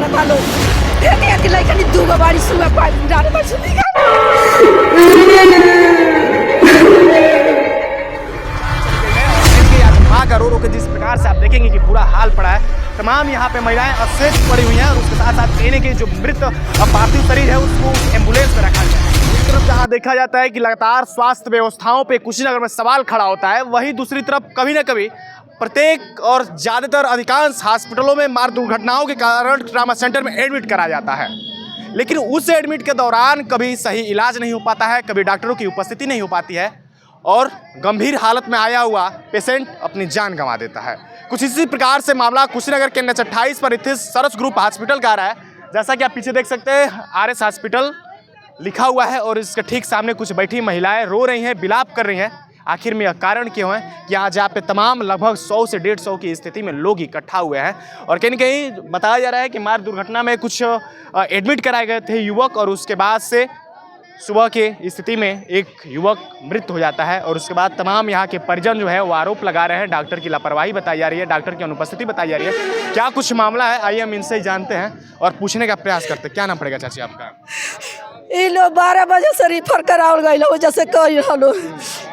डालत आलो हेती लइकनी दूगो बाड़ी सुबह पाइप डाले पर सुनी का रो के जिस प्रकार से आप देखेंगे कि बुरा हाल पड़ा है, तमाम यहाँ पे महिलाएं अशेष पड़ी हुई हैं और उसके साथ साथ कहने के जो मृत पार्थिव शरीर है उसको एम्बुलेंस में रखा गया है। एक तरफ जहाँ देखा जाता है कि लगातार स्वास्थ्य व्यवस्थाओं पे कुशीनगर में सवाल खड़ा होता है, वहीं दूसरी तरफ कभी ना कभी प्रत्येक और ज़्यादातर अधिकांश हॉस्पिटलों में मार्ग दुर्घटनाओं के कारण ट्रामा सेंटर में एडमिट करा जाता है, लेकिन उस एडमिट के दौरान कभी सही इलाज नहीं हो पाता है, कभी डॉक्टरों की उपस्थिति नहीं हो पाती है और गंभीर हालत में आया हुआ पेशेंट अपनी जान गंवा देता है। कुछ इसी प्रकार से मामला कुशीनगर के NH 28 पर स्थित सरस ग्रुप हॉस्पिटल का आ रहा है। जैसा कि आप पीछे देख सकते हैं RS हॉस्पिटल लिखा हुआ है और इसके ठीक सामने कुछ बैठी महिलाएं रो रही हैं, विलाप कर रही हैं। आखिर में यह कारण क्यों है कि आज यहाँ पे तमाम लगभग 100 से 150 की स्थिति में लोग इकट्ठा हुए हैं और कहीं न कहीं बताया जा रहा है कि मार्ग दुर्घटना में कुछ एडमिट कराए गए थे युवक और उसके बाद से सुबह की स्थिति में एक युवक मृत हो जाता है और उसके बाद तमाम यहाँ के परिजन जो है वो आरोप लगा रहे हैं, डॉक्टर की लापरवाही बताई जा रही है, डॉक्टर की अनुपस्थिति बताई जा रही है। क्या कुछ मामला है, आइए हम इनसे ही जानते हैं और पूछने का प्रयास करते हैं। क्या नाम पड़ेगा चाची आपका? ई लो 12 बजे से रिफर करावल गइल हो जैसे कही हलो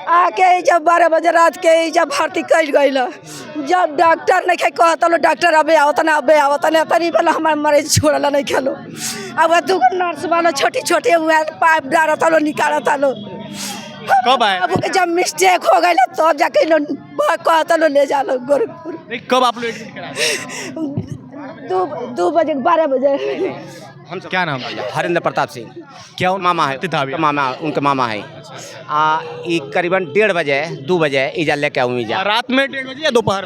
आके जब 12 बजे रात के जब भर्ती कइल गइल जब डॉक्टर नहीं कहता लो डॉक्टर अबे आवत ना तनी वाला हमारे मरीज छोड़ला नहीं खेलो अब दूगो नर्स वाला छोटी छोटी हुआ पाइप डालता लो निकालता लो। कब आए? अब जब मिस्टेक हो गई तो जाके लो कहता लो ले जा लो गोरखपुर। कब आप लोग एडमिट कराए? 2 बजे 12 बजे। हम क्या नाम है? हरिंद्र प्रताप सिंह। क्या मामा है? मामा, उनके मामा है। ये करीबन 1:30 बजे 2 बजे इजा लेके आऊँ इजा रात में 1:30 बजे या दोपहर?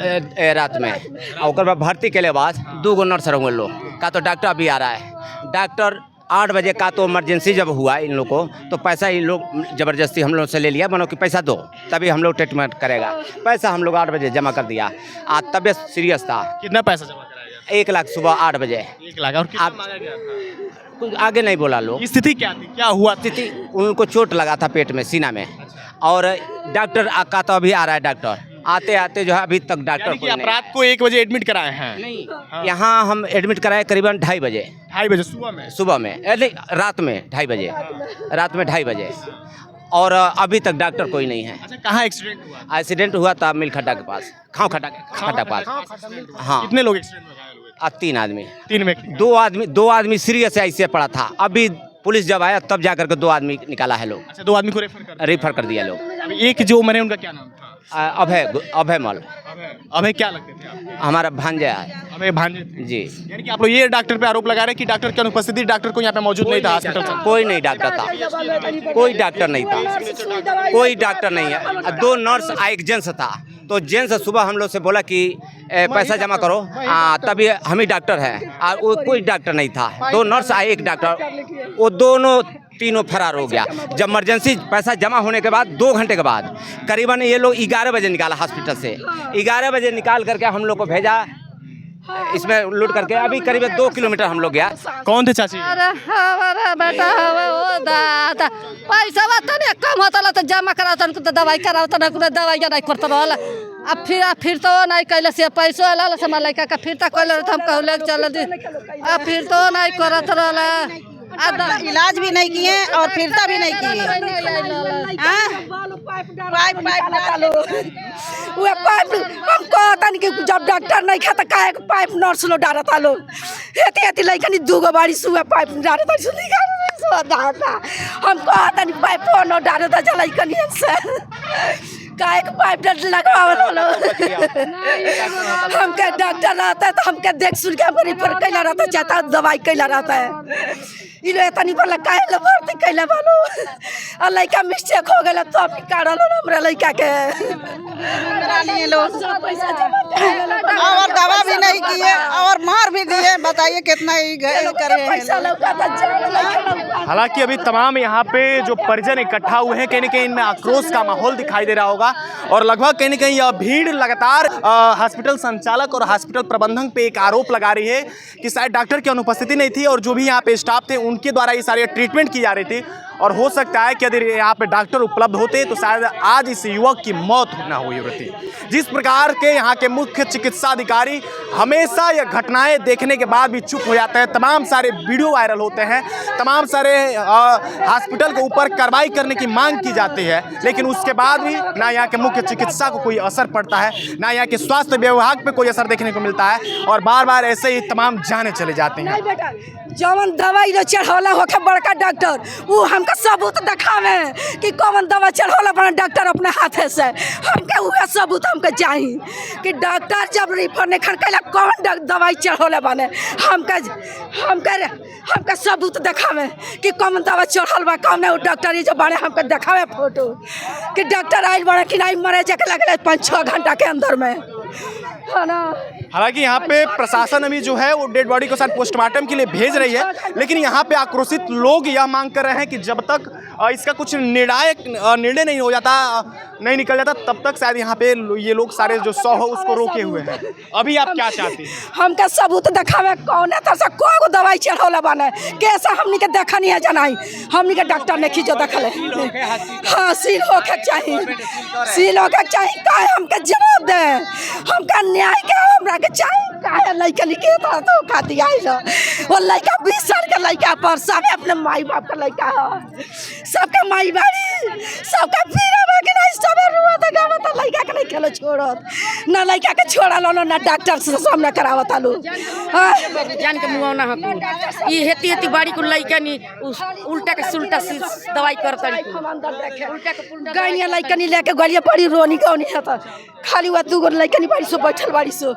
रात में। और बाद भर्ती के बाद 2 नर्स रहूँगे लोग का तो डॉक्टर अभी आ रहा है। डॉक्टर 8 बजे का तो इमरजेंसी जब हुआ इन लोग को तो पैसा इन लोग ज़बरदस्ती हम लोग से ले लिया, बनो कि पैसा दो तभी हम लोग ट्रीटमेंट करेगा। पैसा हम लोग 8 बजे जमा कर दिया। आज तबीयत सीरियस था। कितना पैसा जमा कराया? 1 लाख सुबह 8 बजे। 1 लाख। और कितना मांगा गया था? कुछ आगे नहीं बोला लोग। स्थिति क्या थी, क्या हुआ? स्थिति उनको चोट लगा था पेट में, सीना में। और डॉक्टर का तो अभी आ रहा है, डॉक्टर आते आते जो है अभी तक डॉक्टर कोई नहीं। रात को 1 बजे एडमिट कराए हैं? नहीं, यहाँ हम एडमिट कराए करीबन 2:30 बजे। 2:30 बजे सुबह में? सुबह में नहीं, रात में 2:30 बजे। रात में 2:30 बजे और अभी तक डॉक्टर कोई नहीं है। अच्छा, कहाँ एक्सीडेंट हुआ? एक्सीडेंट हुआ था मिल खड्डा के पास, खाओ खड्डा के पास। हाँ। कितने लोग एक्सीडेंट में घायल हुए? 3 आदमी। 3 व्यक्ति? 2 आदमी सीरियस ऐसे पड़ा था। अभी पुलिस जब आया तब जाकर के 2 आदमी निकाला है लोग। अच्छा, 2 आदमी को रेफर कर दिया लोग। अभी एक जो मरे उनका क्या नाम था? अभय मल। अभय क्या लगते थे आप? हमारा भांजा है। अभय भांजे थे? जी। यानी कि आप लोग ये डॉक्टर पे आरोप लगा रहे हैं कि डॉक्टर की अनुपस्थिति, डॉक्टर को यहाँ पे मौजूद नहीं था हॉस्पिटल में? कोई नहीं डॉक्टर था, कोई डॉक्टर नहीं था, कोई डॉक्टर नहीं है। 2 नर्स एक जेंट्स था, तो जेंट्स सुबह हम लोग से बोला कि पैसा जमा करो तभी हम ही डॉक्टर है। और वो कोई डॉक्टर नहीं था। 2 नर्स आए, 1 डॉक्टर, वो दोनों तीनों फरार हो गया। जब इमरजेंसी पैसा जमा होने के बाद 2 घंटे के बाद करीबन ये लोग 11 बजे निकाला हॉस्पिटल से। 11 बजे निकाल करके हम लोग को भेजा इसमें लूट करके। अभी करीब 2 किलोमीटर हम लोग गया। कौन थे चाची? अरे बेटा ओ दादा पैसा तने कम होता तो जमा कराता तो दवाई कराता ना कुछ दवाई नहीं करता रहल। अब फिर तो नहीं कैले से पैसा लाल से मार लड़का का फिर तक कैले तो हम कहले चल दी। अब फिर तो नहीं करत रहल। इलाज भी नहीं किए और फिरता भी नहीं किए। पाइप हम कहता कि जब डॉक्टर नहीं खाता काहे पाइप नर्स लो डालता लो हेती लइकनी 2 बाड़ी सुबह पाइप डालता सुनी हम कहता पाइप न डालता लइकनी से काहे के पाइप लगावल हमके डॉक्टर रहता है तो हमके देख सुन के रिफर कैला रहता चाहता दवाई कैला रहता है। इलो तनी बोला काहे ला भर्ती कैला बोलो और लइका मिस्टेक हो गेल तो अपनी काढ़ल हमरा लइका के और दवा भी नहीं किए और मार भी दिए। बताइए कितना ही करे हैं। हालांकि अभी तमाम यहाँ पे जो परिजन इकट्ठा हुए हैं, कहीं न कहीं इनमें आक्रोश का माहौल दिखाई दे रहा होगा और लगभग कहीं न कहीं यह भीड़ लगातार हॉस्पिटल संचालक और हॉस्पिटल प्रबंधन पे एक आरोप लगा रही है कि शायद डॉक्टर की अनुपस्थिति नहीं थी और जो भी यहाँ पे स्टाफ थे उनके द्वारा ये सारी ट्रीटमेंट की जा रही थी और हो सकता है कि यदि यहाँ पे डॉक्टर उपलब्ध होते तो शायद आज इस युवक की मौत न हुई होती। जिस प्रकार के यहाँ के मुख्य चिकित्सा अधिकारी हमेशा यह घटनाएं देखने के बाद भी चुप हो जाते हैं, तमाम सारे वीडियो वायरल होते हैं, तमाम सारे हॉस्पिटल के ऊपर कार्रवाई करने की मांग की जाती है, लेकिन उसके बाद भी ना यहाँ के मुख्य चिकित्सा को कोई असर पड़ता है, ना यहाँ के स्वास्थ्य विभाग पे कोई असर देखने को मिलता है और बार बार ऐसे ही तमाम जाने चले जाते हैं। नहीं बेटा, जवन दवाई जो चढ़ौला होके बड़का डॉक्टर वो हमका सबूत दिखावे कि कौन दवा चढ़ौला बना डॉक्टर अपने हाथे से, हमके वह सबूत हमके चाहिए कि डॉक्टर जब रिफर नहीं कैला कौन दवाई चढ़ौला बने, हमके सबूत दिखावे कि कौन दवा चढ़ल बा, कौन वो डॉक्टर ये जो बने हमके दिखावे फोटो कि डॉक्टर आयल बने कि नहीं मरे जाके लगले 5-6 घंटा के अंदर में, है ना। हालांकि यहाँ पे प्रशासन अभी जो है वो डेड बॉडी को साथ पोस्टमार्टम के लिए भेज रही है, लेकिन यहाँ पे आक्रोशित लोग यह मांग कर रहे हैं कि जब तक इसका कुछ निर्णय नहीं हो जाता, नहीं निकल जाता, तब तक शायद यहाँ पे ये लोग सारे जो 100 हो उसको रोके हुए हैं। अभी आप क्या चाहती हैं? हमका सबूत दिखावे कौन है तरह से को दवाई चढ़ौला बने, कैसा हमनी के देखा नहीं है जनाई, हमनी के डॉक्टर ने खींचो देखले। हाँ, सील होके चाहिए, सील होके चाहिए, का हमके जवाब दे, हमका न्याय के हमरा के चाहिए, काहे लइका लिखे तो खाती आई लो, वो लइका 20 साल के लइका पर सब अपने माई बाप का लइका है, सबके माई बाड़ी, सबका पीरा बाकी नहीं, सब रुआ तो गावत लइका के नहीं खेलो छोड़त, ना लइका के छोड़ा लो ना डॉक्टर से सामना करावत आलू। हां, जान के मुआवना हकू ई हेती बाड़ी को लइका नी उल्टा के सुल्टा दवाई करतड़ी उल्टा के पुल्टा गानिया लइका नी लेके गलिया पड़ी रोनी कौनी है त खाली वा दू गो लइका नी पड़ी सो बैठल बाड़ी सो।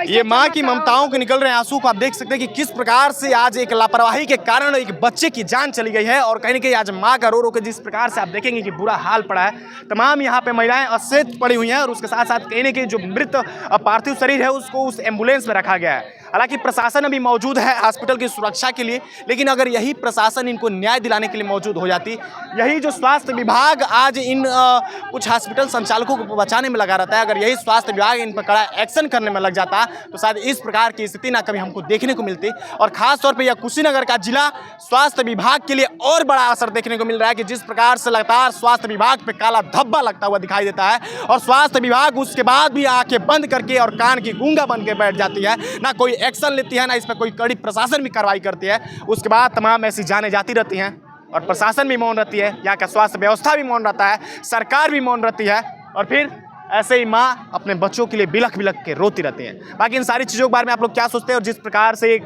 ये माँ की ममताओं के निकल रहे आंसू को आप देख सकते हैं कि किस प्रकार से आज एक लापरवाही के कारण एक बच्चे की जान चली गई है और कहीं ना कहीं आज माँ का रो रो के जिस प्रकार से आप देखेंगे कि बुरा हाल पड़ा है। तमाम यहाँ पे महिलाएं अचेत पड़ी हुई हैं और उसके साथ साथ कहीं ना कहीं जो मृत पार्थिव शरीर है उसको उस एम्बुलेंस में रखा गया है। हालांकि प्रशासन अभी मौजूद है हॉस्पिटल की सुरक्षा के लिए, लेकिन अगर यही प्रशासन इनको न्याय दिलाने के लिए मौजूद हो जाती, यही जो स्वास्थ्य विभाग आज इन कुछ हॉस्पिटल संचालकों को बचाने में लगा रहता है, अगर यही स्वास्थ्य विभाग इन पर कड़ा एक्शन करने में लग जाता तो शायद इस प्रकार की स्थिति ना कभी हमको देखने को मिलती। और खास तौर पर यह कुशीनगर का जिला स्वास्थ्य विभाग के लिए और बड़ा असर देखने को मिल रहा है कि जिस प्रकार से लगातार स्वास्थ्य विभाग पे काला धब्बा लगता हुआ दिखाई देता है और स्वास्थ्य विभाग उसके बाद भी आंखें बंद करके और कान की गूंगा बन के बैठ जाती है, ना कोई एक्शन लेती है, ना इस पर कोई कड़ी प्रशासन भी कार्रवाई करती है। उसके बाद तमाम ऐसी जाने जाती रहती हैं और प्रशासन भी मौन रहती है, यहाँ का स्वास्थ्य व्यवस्था भी मौन रहता है, सरकार भी मौन रहती है और फिर ऐसे ही माँ अपने बच्चों के लिए बिलख बिलख के रोती रहती है। बाकी इन सारी चीज़ों के बारे में आप लोग क्या सोचते हैं और जिस प्रकार से एक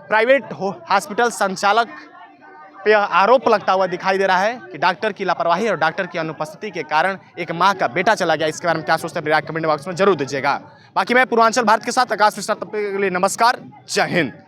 प्राइवेट हॉस्पिटल संचालक पे आरोप लगता हुआ दिखाई दे रहा है कि डॉक्टर की लापरवाही और डॉक्टर की अनुपस्थिति के कारण एक माँ का बेटा चला गया, इसके बारे में क्या सोचते हैं कमेंट बॉक्स में जरूर दीजिएगा। बाकी मैं पूर्वांचल भारत के साथ आकाश मिश्रा, तब तक के लिए नमस्कार, जय हिंद।